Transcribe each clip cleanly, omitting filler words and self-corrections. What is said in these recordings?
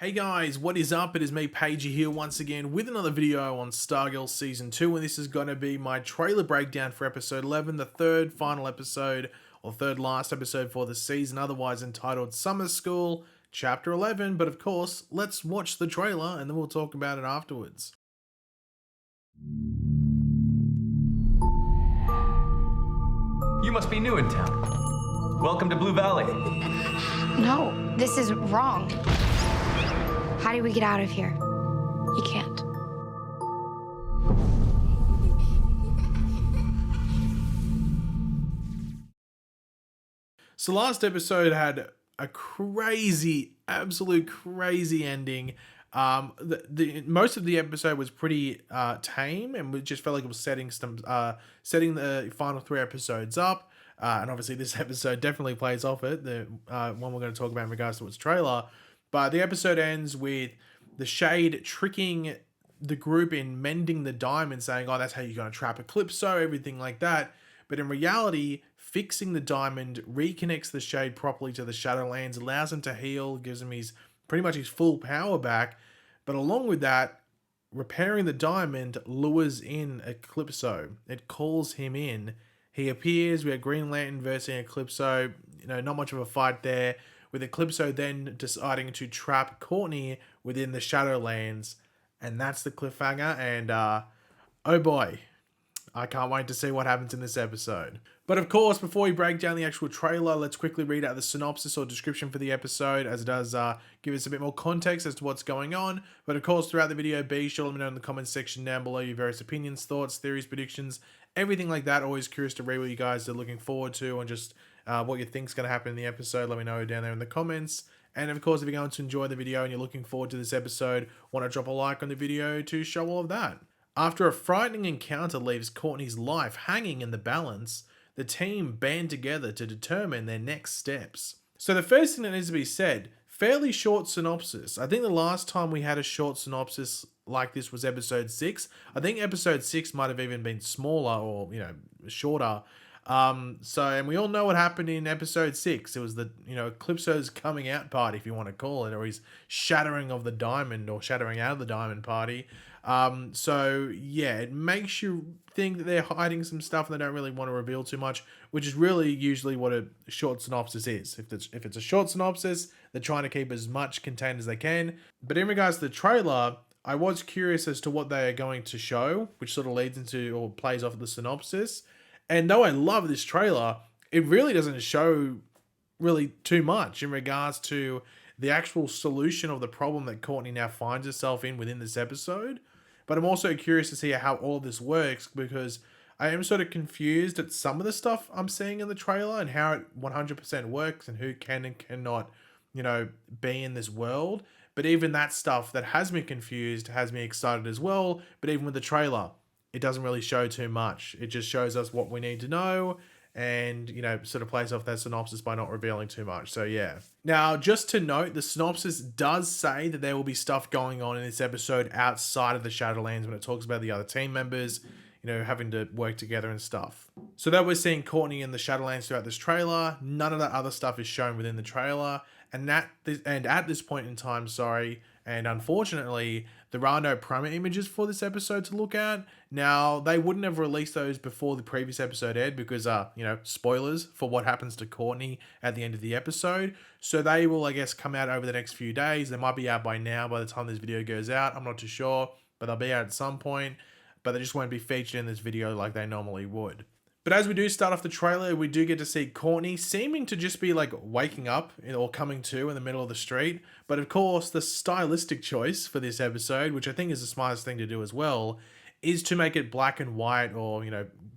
Hey guys, what is up? It is me, Pagey, here once again with another video on Stargirl Season 2, and this is going to be my trailer breakdown for Episode 11, the third final episode, or third last episode for the season, otherwise entitled Summer School, Chapter 11, but of course, let's watch the trailer and then we'll talk about it afterwards. You must be new in town. Welcome to Blue Valley. No, this is wrong. How do we get out of here? You can't. So last episode had a crazy, absolute crazy ending. Most of the episode was pretty tame, and we just felt like it was setting the final three episodes up. And obviously, this episode definitely plays off it. The one we're going to talk about in regards to its trailer. But the episode ends with the Shade tricking the group in mending the diamond, saying, "Oh, that's how you're going to trap Eclipso," everything like that. But in reality, fixing the diamond reconnects the Shade properly to the Shadowlands, allows him to heal, gives him pretty much his full power back. But along with that, repairing the diamond lures in Eclipso. It calls him in. He appears. We have Green Lantern versus Eclipso. Not much of a fight there, with Eclipso then deciding to trap Courtney within the Shadowlands. And that's the cliffhanger. And oh boy, I can't wait to see what happens in this episode. But of course, before we break down the actual trailer, let's quickly read out the synopsis or description for the episode, as it does give us a bit more context as to what's going on. But of course, throughout the video, be sure to let me know in the comments section down below your various opinions, thoughts, theories, predictions, everything like that. Always curious to read what you guys are looking forward to, and just what you think's going to happen in the episode. Let me know down there in the comments. And of course, if you're going to enjoy the video and you're looking forward to this episode, want to drop a like on the video to show all of that. After a frightening encounter leaves Courtney's life hanging in the balance, the team band together to determine their next steps. So the first thing that needs to be said, fairly short synopsis. I think the last time we had a short synopsis like this was episode 6. I think episode 6 might have even been smaller or, shorter. And we all know what happened in episode 6. It was the, Eclipso's coming out party, if you want to call it, or his shattering of the diamond, or shattering out of the diamond party. It makes you think that they're hiding some stuff and they don't really want to reveal too much, which is really usually what a short synopsis is. If it's a short synopsis, they're trying to keep as much contained as they can. But in regards to the trailer, I was curious as to what they are going to show, which sort of leads into or plays off the synopsis. And though I love this trailer, it really doesn't show really too much in regards to the actual solution of the problem that Courtney now finds herself in within this episode. But I'm also curious to see how all of this works, because I am sort of confused at some of the stuff I'm seeing in the trailer and how it 100% works and who can and cannot, be in this world. But even that stuff that has me confused has me excited as well. But even with the trailer, it doesn't really show too much. It just shows us what we need to know and, sort of plays off that synopsis by not revealing too much. So, yeah. Now, just to note, the synopsis does say that there will be stuff going on in this episode outside of the Shadowlands when it talks about the other team members, having to work together and stuff. So that we're seeing Courtney in the Shadowlands throughout this trailer. None of that other stuff is shown within the trailer. And at this point in time, and unfortunately, there are no promo images for this episode to look at. Now, they wouldn't have released those before the previous episode aired because, spoilers for what happens to Courtney at the end of the episode. So they will, I guess, come out over the next few days. They might be out by now by the time this video goes out. I'm not too sure, but they'll be out at some point. But they just won't be featured in this video like they normally would. But as we do start off the trailer, we do get to see Courtney seeming to just be like waking up or coming to in the middle of the street. But of course, the stylistic choice for this episode, which I think is the smartest thing to do as well, is to make it black and white or,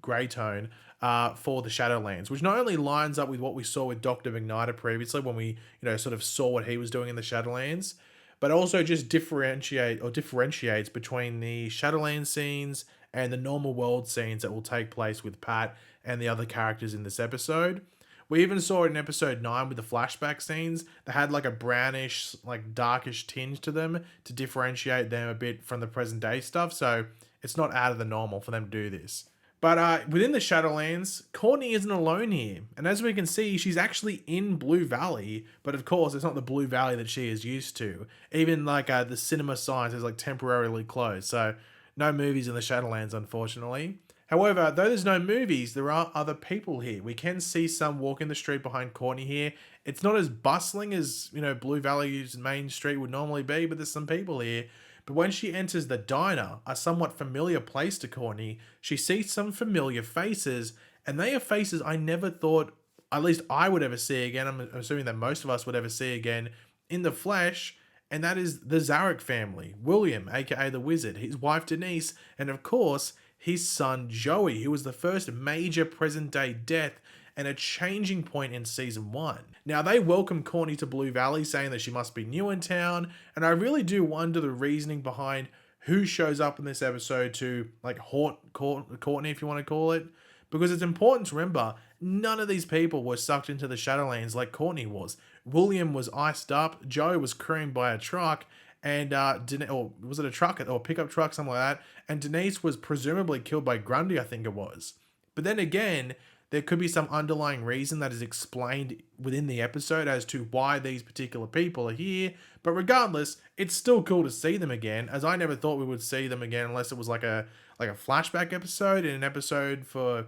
grey tone for the Shadowlands, which not only lines up with what we saw with Dr. Magnitor previously when we, sort of saw what he was doing in the Shadowlands, but also just differentiates between the Shadowlands scenes and the normal world scenes that will take place with Pat and the other characters in this episode. We even saw it in episode 9 with the flashback scenes. They had like a brownish, like darkish tinge to them to differentiate them a bit from the present day stuff. So it's not out of the normal for them to do this. But within the Shadowlands, Courtney isn't alone here. And as we can see, she's actually in Blue Valley. But of course, it's not the Blue Valley that she is used to. Even like the cinema signs is like temporarily closed. So no movies in the Shadowlands, unfortunately. However, though there's no movies, there are other people here. We can see some walking the street behind Courtney here. It's not as bustling as, Blue Valley's main street would normally be, but there's some people here. But when she enters the diner, a somewhat familiar place to Courtney, she sees some familiar faces, and they are faces I never thought, at least I would ever see again. I'm assuming that most of us would ever see again in the flesh, and that is the Zarek family. William, aka the Wizard, his wife Denise, and of course, his son Joey, who was the first major present day death and a changing point in season 1. Now, they welcome Courtney to Blue Valley, saying that she must be new in town, and I really do wonder the reasoning behind who shows up in this episode to, like, haunt Courtney, if you want to call it, because it's important to remember, none of these people were sucked into the Shadowlands like Courtney was. William was iced up, Joe was creamed by a truck, and or was it a truck or a pickup truck, something like that, and Denise was presumably killed by Grundy, I think it was. But then again, there could be some underlying reason that is explained within the episode as to why these particular people are here. But regardless, it's still cool to see them again, as I never thought we would see them again unless it was like a flashback episode in an episode for,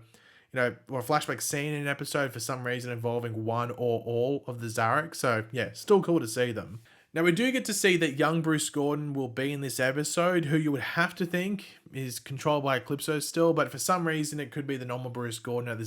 or a flashback scene in an episode for some reason involving one or all of the Zarek. So yeah, still cool to see them. Now, we do get to see that young Bruce Gordon will be in this episode, who you would have to think is controlled by Eclipso still, but for some reason it could be the normal Bruce Gordon at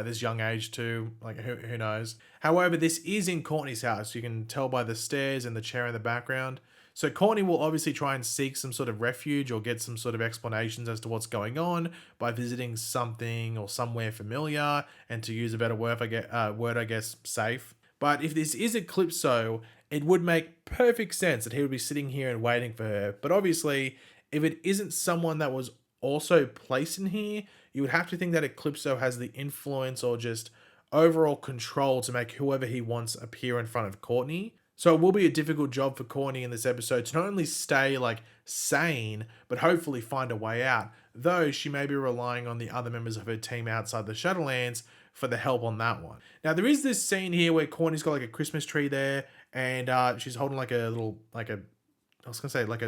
this young age too. Like, who knows? However, this is in Courtney's house. You can tell by the stairs and the chair in the background. So Courtney will obviously try and seek some sort of refuge or get some sort of explanations as to what's going on by visiting something or somewhere familiar, and to use a better word, I guess, safe. But if this is Eclipso, it would make perfect sense that he would be sitting here and waiting for her. But obviously, if it isn't someone that was also placed in here, you would have to think that Eclipso has the influence or just overall control to make whoever he wants appear in front of Courtney. So it will be a difficult job for Courtney in this episode to not only stay sane, but hopefully find a way out. Though she may be relying on the other members of her team outside the Shadowlands for the help on that one. Now, there is this scene here where Courtney's got a Christmas tree there, and she's holding a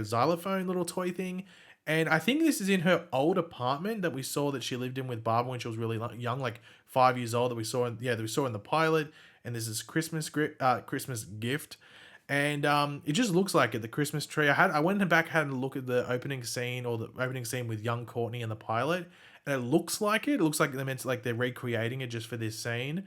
xylophone little toy thing. And I think this is in her old apartment that we saw that she lived in with Barbara when she was really young, 5 years old, that we saw in the pilot. And this is Christmas gift. And it just looks like it, the Christmas tree. I went back, had a look at the opening scene with young Courtney in the pilot, and it looks like it. It looks like they're recreating it just for this scene.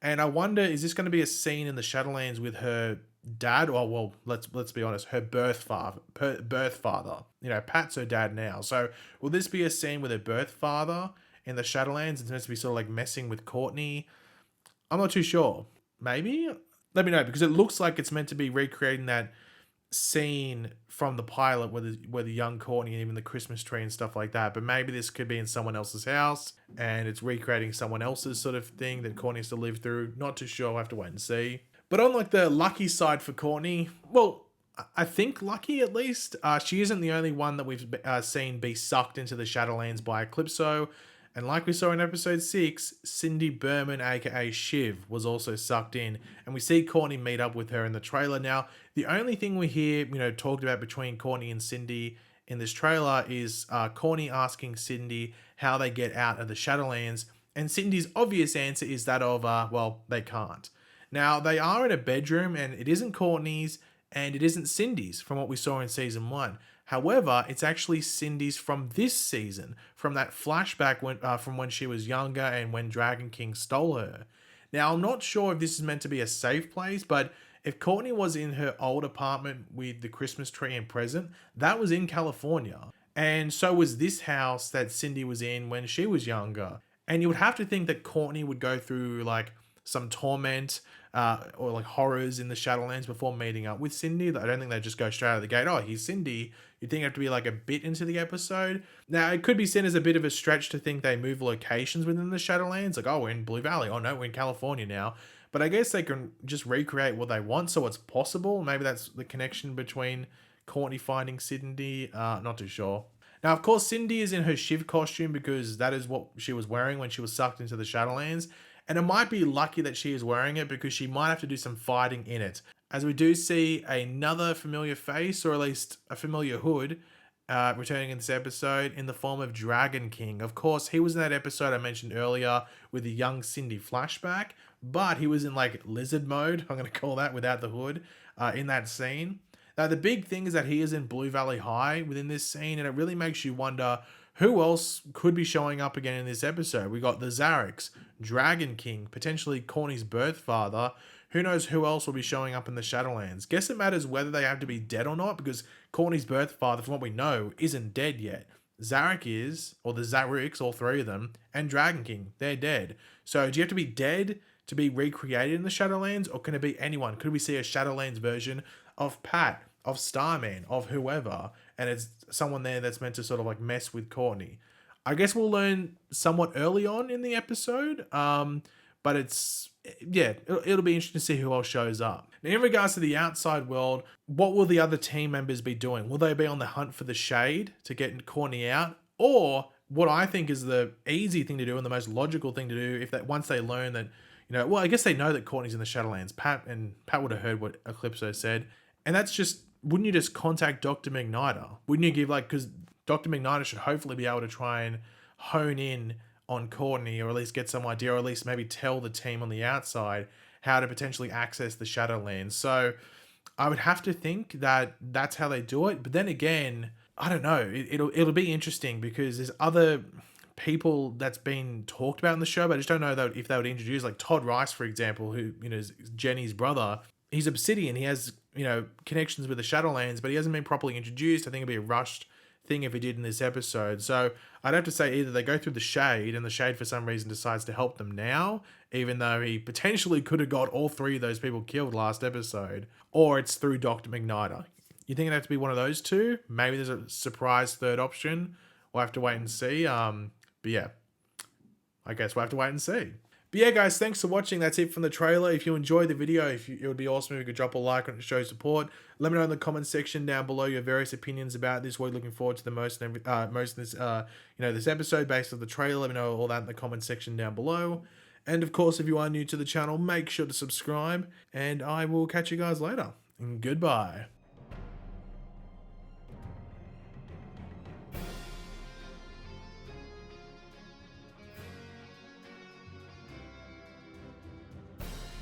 And I wonder, is this going to be a scene in the Shadowlands with her dad? Or, well, let's be honest, her birth father. Pat's her dad now. So will this be a scene with her birth father in the Shadowlands? It's meant to be sort of messing with Courtney. I'm not too sure. Maybe? Let me know, because it looks like it's meant to be recreating that scene from the pilot where the young Courtney and even the Christmas tree and stuff like that. But maybe this could be in someone else's house and it's recreating someone else's sort of thing that Courtney has to live through. Not too sure. I'll have to wait and see. But on the lucky side for Courtney, well, I think lucky at least, she isn't the only one that we've seen be sucked into the Shadowlands by Eclipso. And like we saw in episode 6, Cindy Berman, aka Shiv, was also sucked in. And we see Courtney meet up with her in the trailer. Now, the only thing we hear, talked about between Courtney and Cindy in this trailer is Courtney asking Cindy how they get out of the Shadowlands. And Cindy's obvious answer is that of, well, they can't. Now, they are in a bedroom, and it isn't Courtney's, and it isn't Cindy's from what we saw in season 1. However, it's actually Cindy's from this season, from that flashback from when she was younger and when Dragon King stole her. Now, I'm not sure if this is meant to be a safe place, but if Courtney was in her old apartment with the Christmas tree and present, that was in California. And so was this house that Cindy was in when she was younger. And you would have to think that Courtney would go through some torment or horrors in the Shadowlands before meeting up with Cindy. I don't think they just go straight out of the gate, oh, here's Cindy. You'd think it have to be a bit into the episode. Now, it could be seen as a bit of a stretch to think they move locations within the Shadowlands. Oh, we're in Blue Valley. Oh, no, we're in California now. But I guess they can just recreate what they want, so it's possible. Maybe that's the connection between Courtney finding Cindy. Not too sure. Now, of course, Cindy is in her Shiv costume because that is what she was wearing when she was sucked into the Shadowlands. And it might be lucky that she is wearing it because she might have to do some fighting in it. As we do see another familiar face, or at least a familiar hood, returning in this episode in the form of Dragon King. Of course, he was in that episode I mentioned earlier with the young Cindy flashback, but he was in like lizard mode, I'm going to call that, without the hood, in that scene. Now, the big thing is that he is in Blue Valley High within this scene, and it really makes you wonder who else could be showing up again in this episode. We got the Zareks, Dragon King, potentially Corny's birth father. Who knows who else will be showing up in the Shadowlands? Guess it matters whether they have to be dead or not, because Corny's birth father, from what we know, isn't dead yet. Zarek is, or the Zareks, all three of them, and Dragon King, they're dead. So do you have to be dead to be recreated in the Shadowlands, or can it be anyone? Could we see a Shadowlands version of Pat, of Starman, of whoever, and it's someone there that's meant to sort of like mess with Courtney? I guess we'll learn somewhat early on in the episode, but it'll be interesting to see who else shows up. Now, in regards to the outside world, what will the other team members be doing? Will they be on the hunt for the shade to get Courtney out? Or what I think is the easy thing to do and the most logical thing to do, if that once they learn that, well, I guess they know that Courtney's in the Shadowlands. Pat would have heard what Eclipso said. And that's just, wouldn't you just contact Dr. McNider? Wouldn't you give because Dr. McNider should hopefully be able to try and hone in on Courtney, or at least get some idea, or at least maybe tell the team on the outside how to potentially access the Shadowlands. So I would have to think that that's how they do it. But then again, I don't know. It'll be interesting because there's other people that's been talked about in the show, but I just don't know if they would introduce, like Todd Rice, for example, who is Jenny's brother. He's Obsidian. He has connections with the Shadowlands, but he hasn't been properly introduced. I think it'd be a rushed thing if he did in this episode. So I'd have to say either they go through the Shade, and the Shade for some reason decides to help them now, even though he potentially could have got all three of those people killed last episode, or it's through Dr. McNider. You think it'd have to be one of those two? Maybe there's a surprise third option. We'll have to wait and see. But yeah, I guess we'll have to wait and see. But yeah, guys, thanks for watching. That's it from the trailer. If you enjoyed the video, it would be awesome if you could drop a like on it to show support. Let me know in the comment section down below your various opinions about this. What you're looking forward to the most in this this episode based on the trailer. Let me know all that in the comment section down below. And of course, if you are new to the channel, make sure to subscribe. And I will catch you guys later. And goodbye.